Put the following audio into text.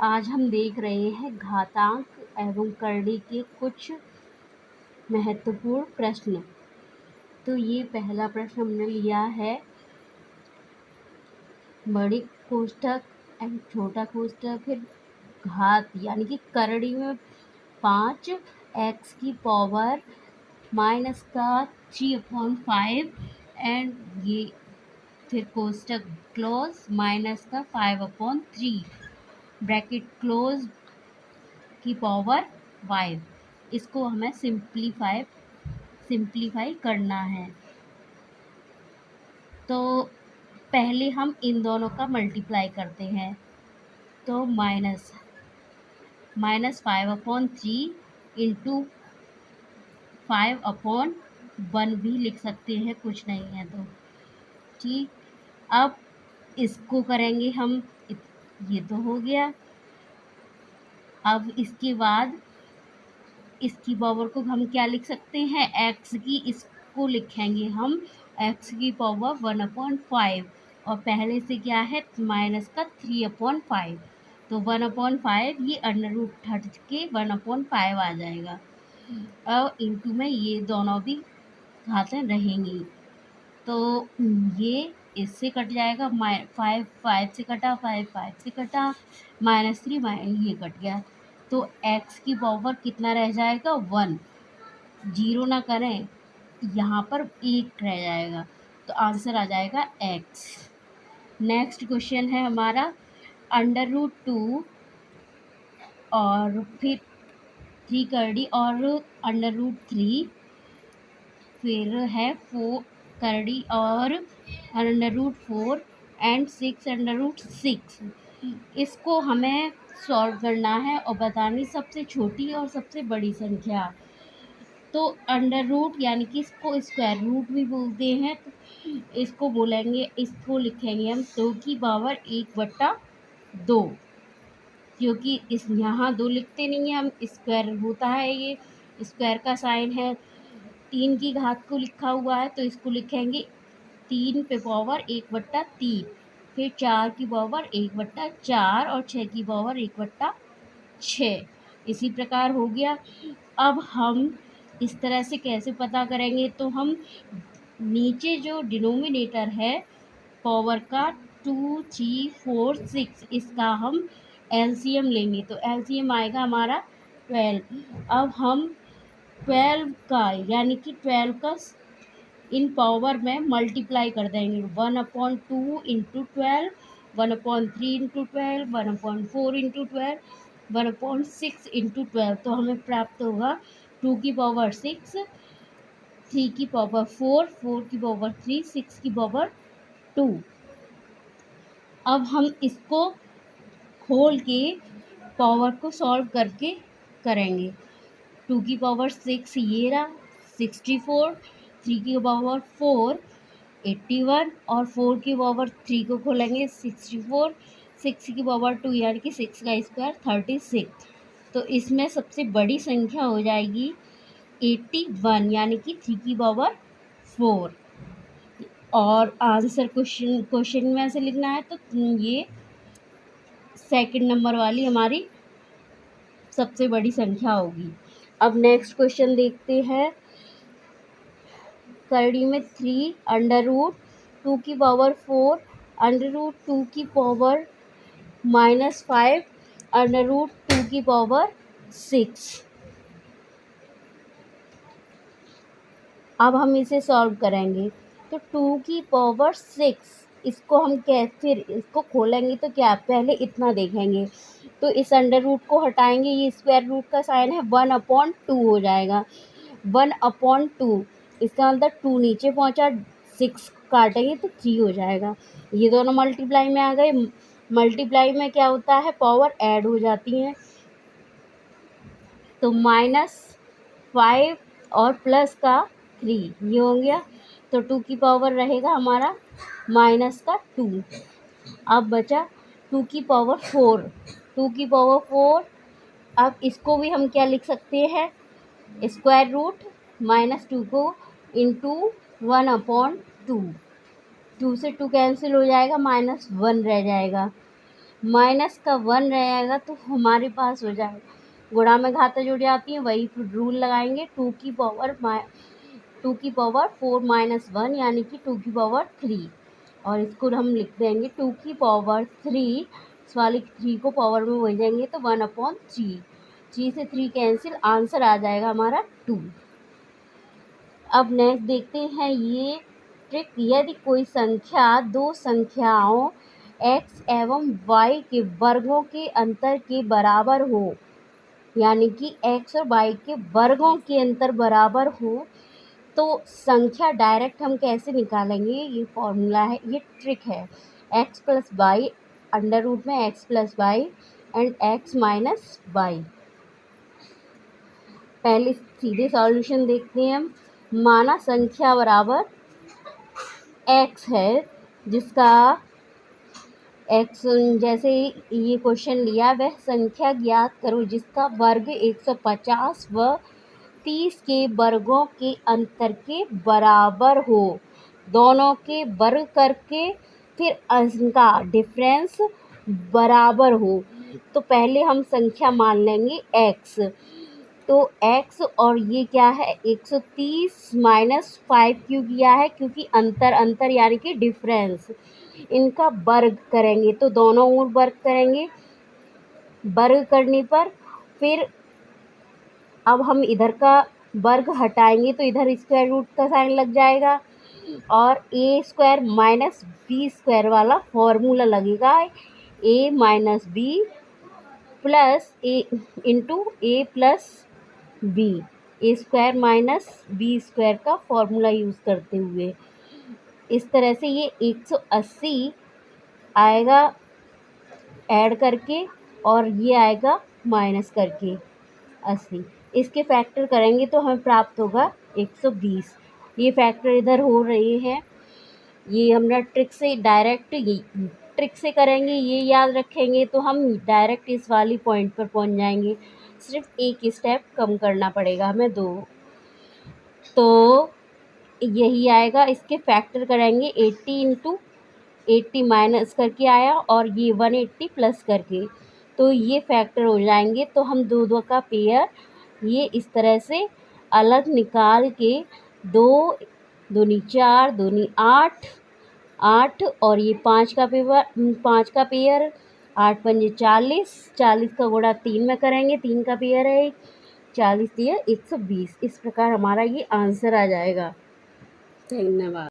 आज हम देख रहे हैं घातांक एवं करड़ी के कुछ महत्वपूर्ण प्रश्न। तो ये पहला प्रश्न हमने लिया है बड़ी कोष्ठक एंड छोटा कोष्ठक, फिर घात यानी कि करड़ी में 5 x की पावर माइनस का 3/5 एंड ये फिर कोष्ठक क्लोज माइनस का 5/3 ब्रैकेट क्लोज की पावर 5। इसको हमें सिंप्लीफाई करना है। तो पहले हम इन दोनों का मल्टीप्लाई करते हैं। तो माइनस 5/3 इंटू 5/1 भी लिख सकते हैं, कुछ नहीं है तो ठीक। अब इसको करेंगे हम, ये तो हो गया। अब इसके बाद इसकी पावर को हम क्या लिख सकते हैं, x की, इसको लिखेंगे हम x की पावर 1/5 और पहले से क्या है माइनस का 3/5। तो 1/5 ये अंडर रूट हट के 1/5 आ जाएगा। और इंटू में ये दोनों भी घातें रहेंगी। तो ये इससे कट जाएगा, 5 से कटा, 5 से कटा, -3 ये कट गया। तो x की पावर कितना रह जाएगा 1, जीरो ना करें, यहाँ पर 1 रह जाएगा। तो आंसर आ जाएगा x। नेक्स्ट क्वेश्चन है हमारा √2 और फिर 3 करड़ी और √3, फिर है 4 करड़ी और √4 एंड 6 इसको हमें सॉल्व करना है और बतानी सबसे छोटी और सबसे बड़ी संख्या। तो अंडर रूट यानी कि इसको स्क्वायर रूट भी बोलते हैं, तो इसको बोलेंगे, इसको लिखेंगे हम 2 की पावर 1/2, क्योंकि इस यहाँ 2 लिखते नहीं है हम, स्क्वायर होता है, ये स्क्वायर का साइन है। 3 की घात को लिखा हुआ है तो इसको लिखेंगे 3 पे पावर 1/3, फिर 4 की पावर 1/4 और 6 की पावर 1/6। इसी प्रकार हो गया। अब हम इस तरह से कैसे पता करेंगे, तो हम नीचे जो डिनोमिनेटर है पावर का 2, 3, 4, 6, इसका हम एलसीएम लेंगे। तो एलसीएम आएगा हमारा 12। अब हम 12 का यानी कि 12 का इन पावर में मल्टीप्लाई कर देंगे। 1/2 इंटू 12, 1/3 इंटू 12, 1/4 इंटू 12, 1/6 इंटू 12। तो हमें प्राप्त होगा 2 की पावर 6, 3 की पावर 4, 4 की पावर 3, 6 की पावर 2। अब हम इसको खोल के पावर को सॉल्व करके करेंगे। 2 की पावर 6 ये रहा 64, 3 की पावर 4 81 और 4 की पावर 3 को खोलेंगे 64, 6 की पावर 2 यानी कि 6 का स्क्वायर 36। तो इसमें सबसे बड़ी संख्या हो जाएगी 81 यानी कि 3 की पावर 4। और आंसर क्वेश्चन में ऐसे लिखना है तो ये सेकंड नंबर वाली हमारी सबसे बड़ी संख्या होगी। अब नेक्स्ट क्वेश्चन देखते हैं। करड़ी में 3 √2 की पावर 4 √2 की पावर -5 √2 की पावर 6। अब हम इसे सॉल्व करेंगे। तो 2 की पावर 6 इसको हम फिर इसको खोलेंगे तो क्या पहले इतना देखेंगे, तो इस अंडर रूट को हटाएंगे, ये स्क्वायर रूट का साइन है 1/2 हो जाएगा। 1/2 इसका मतलब 2 नीचे पहुंचा, 6 काटेंगे तो 3 हो जाएगा। ये दोनों मल्टीप्लाई में आ गए। मल्टीप्लाई में क्या होता है, पावर ऐड हो जाती हैं। तो -5 और प्लस का 3 ये हो गया। तो 2 की पावर रहेगा हमारा -2। अब बचा 2 की पावर 4। 2 की पावर 4, अब इसको भी हम क्या लिख सकते हैं, स्क्वायर रूट -2 को इंटू 1/2। 2 से 2 कैंसिल हो जाएगा, -1 रह जाएगा। माइनस का 1 रहेगा तो हमारे पास हो जाएगा, गुणा में घाता जुड़ जाती है, वही रूल लगाएंगे, 2 की पावर 4 माइनस 1 यानी कि 2 की पावर 3, और इसको हम लिख देंगे 2 की पावर 3, इस वाले 3 को पावर में भेजेंगे तो 1/3, 3 से 3 कैंसिल, आंसर आ जाएगा हमारा 2। अब नेक्स्ट देखते हैं ये ट्रिक। यदि कोई संख्या दो संख्याओं x एवं y के वर्गों के अंतर के बराबर हो, यानी कि x और y के वर्गों के अंतर बराबर हो, तो संख्या डायरेक्ट हम कैसे निकालेंगे, ये फॉर्मूला है, ये ट्रिक है। x plus Y under root में x plus Y and x minus Y. पहले सीधे सॉल्यूशन देखते हैं हम। माना संख्या बराबर x है, जिसका x जैसे ये क्वेश्चन लिया, वह संख्या ज्ञात करो जिसका वर्ग 150 व 30 के वर्गों के अंतर के बराबर हो। दोनों के वर्ग करके फिर उनका डिफरेंस बराबर हो। तो पहले हम संख्या मान लेंगे x, तो x और ये क्या है 130 माइनस 5 क्यों किया है, क्योंकि अंतर यानी कि डिफरेंस, इनका वर्ग करेंगे तो दोनों ओर वर्ग करेंगे। वर्ग करने पर फिर अब हम इधर का वर्ग हटाएंगे तो इधर स्क्वायर रूट का साइन लग जाएगा, और ए स्क्वायर माइनस बी स्क्वायर वाला फॉर्मूला लगेगा, ए माइनस बी प्लस ए इंटू ए प्लस बी, ए स्क्वायर माइनस बी स्क्वायर का फॉर्मूला यूज़ करते हुए। इस तरह से ये 180 आएगा ऐड करके, और ये आएगा माइनस करके 80। इसके फैक्टर करेंगे तो हमें प्राप्त होगा 120। ये फैक्टर इधर हो रहे हैं, ये हमरा ट्रिक से डायरेक्ट ट्रिक से करेंगे, ये याद रखेंगे तो हम डायरेक्ट इस वाली पॉइंट पर पहुंच जाएंगे। सिर्फ एक स्टेप कम करना पड़ेगा हमें, 2। तो यही आएगा, इसके फैक्टर करेंगे 80 इंटू 80 माइनस करके आया, और ये 180 प्लस करके, तो ये फैक्टर हो जाएंगे। तो हम दो का पेयर ये इस तरह से अलग निकाल के, 2 दूनी 4 दूनी 8 8, और ये 5 का पेयर 8 पंजे 40, 40 का गुणा 3 में करेंगे, 3 का पेयर है 40 120। इस प्रकार हमारा ये आंसर आ जाएगा। धन्यवाद।